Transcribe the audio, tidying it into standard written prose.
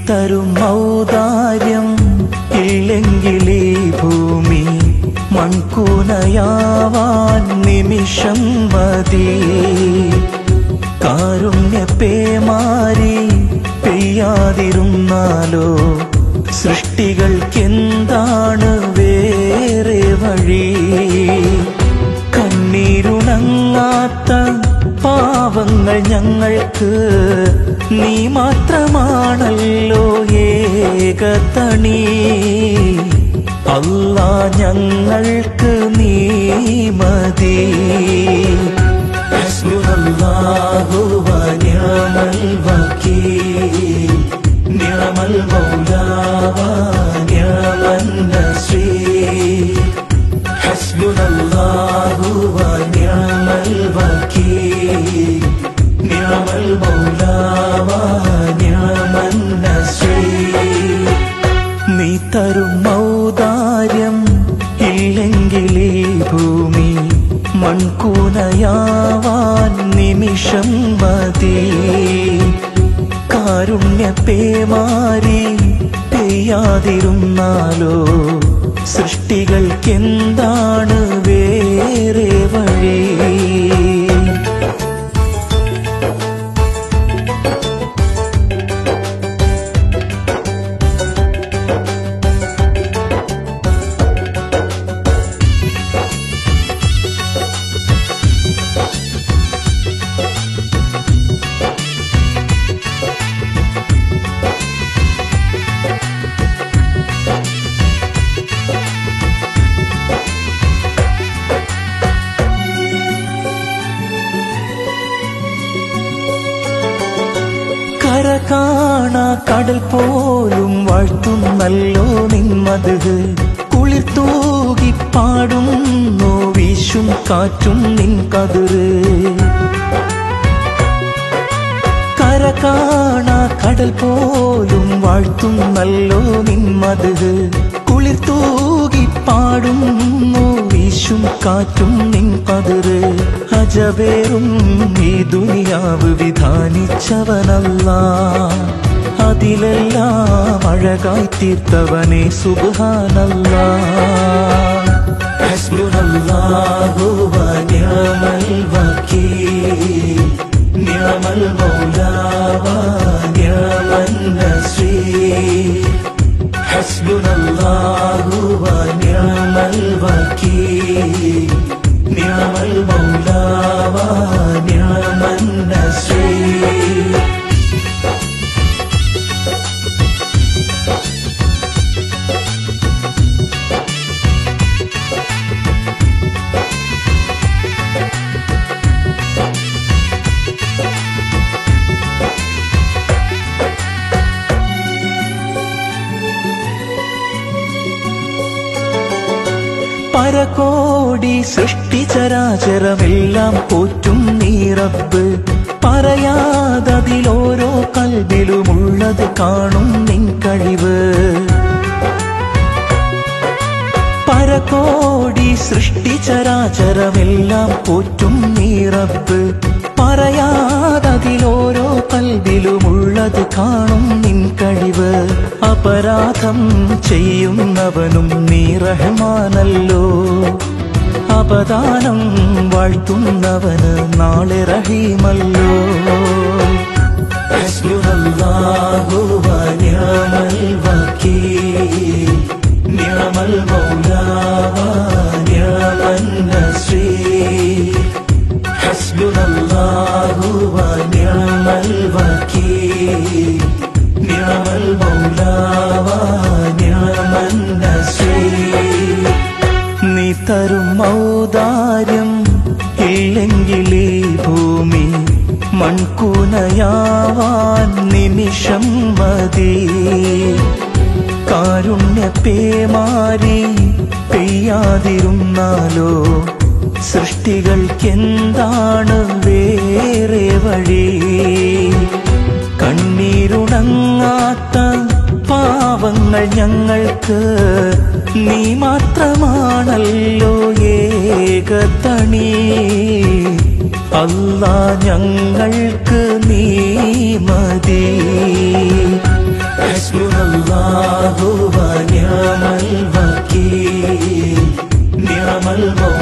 തരും ഔദാര്യം ഇല്ലെങ്കിലേ ഭൂമി മൺകൂനയാവാൻ നിമിഷം മതി. കാരുണ്യപേമാരി പെയ്യാതിരുന്നാലോ സൃഷ്ടികൾക്കെന്താണ് വേറെ വഴി? കണ്ണീരുണങ്ങാത്ത പാവങ്ങൾ ഞങ്ങൾക്ക് നീ മാത്രമാണല്ലോ ഏകതണി. അല്ലാ ഞങ്ങൾക്ക് നീ മതി. ഹസ്ബുനല്ലാഹു വ നിഅമൽ വകീൽ നിഅമൽ മൗലാ വ നിഅമൻ നസീർ. ഹസ്ബുനല്ലാഹു വ നിഅമൽ വകീൽ നിഅമൽ മൗലാ വ നിഅമൻ നസീർ. നീ തരും ഔദാര്യം ഇല്ലെങ്കിലേ ഭൂമി മൺകൂനയാവാൻ നിമിഷം മതി. കാരുണ്യപേമാരി പെയ്യാതിരുന്നാലോ സൃഷ്ടികൾക്കെന്താണ് വേറെ വഴി? കര കാണാ കടൽ പോലും വാഴ്ത്തുന്നല്ലോ നിന്മത്. കുളിർ തൂകി പാടുന്നു വീശും കാറ്റും നിൻ കതിര്. കര കാണാ കടൽ പോലും വാഴ്ത്തുന്നല്ലോ നിന്മത്. കുളിർ തൂകി പാടുന്നു വീശും കാറ്റും നിൻ കതിര്. അജബേറും ഈ ദുനിയാവ് വിധാനിച്ചവനല്ലാ, അതിലെല്ലാം അഴകായി തീർത്തവനെ സുബ്ഹാനല്ലാ. ഹസ്ബുനല്ലാഹു വ നിഅമൽ വകീൽ നിഅമൽ മൗലാ വ നിഅമൻ നസീർ. ഹസ്ബുനല്ലാഹു വ നിഅമൽ വകീൽ നിഅമൽ മൗലാ വ നിഅമൻ നസീർ. പരകോടി സൃഷ്ടിചരാചരമെല്ലാം പോറ്റും നീ റബ്ബ്. പറയാതതിലോരോ കൽബിലുമുള്ളത് കാണും നിൻ കഴിവ്. പരകോടി സൃഷ്ടിചരാചരമെല്ലാം പോറ്റും നീ റബ്ബ്. പറയാതതിലോരോ കൽബിലുമുള്ളത് കാണും നിൻ കഴിവ്. അപരാധം ചെയ്യുന്നവനും നീ റഹ്മാനല്ലോ, അപദാനം വാഴ്ത്തുന്നവന് നാളെ റഹീമല്ലോ. ഹസ്ബുനല്ലാഹു വ നിഅമൽ വകീൽ നിഅമൽ മൗലാ വ നിഅമൻ നസീർ. ഹസ്ബുനല്ലാഹു വ നിഅമൽ വകീൽ നിഅമൽ മൗലാ വ നിഅമൻ നസീർ. നീ തരും ഔദാര്യം ഇല്ലെങ്കിലേ ഭൂമി മൺകൂനയാവാൻ നിമിഷം മതി. കാരുണ്യപേമാരി പെയ്യാതിരുന്നാലോ സൃഷ്ടികൾക്കെന്താണ് വേറെ വഴി? കണ്ണീരുണങ്ങാത്ത പാവങ്ങൾ ഞങ്ങൾക്ക് നീ മാത്രമാണല്ലോ ഏകതണി. അല്ലാ ഞങ്ങൾക്ക് നീ മതി. അല്ലാഹു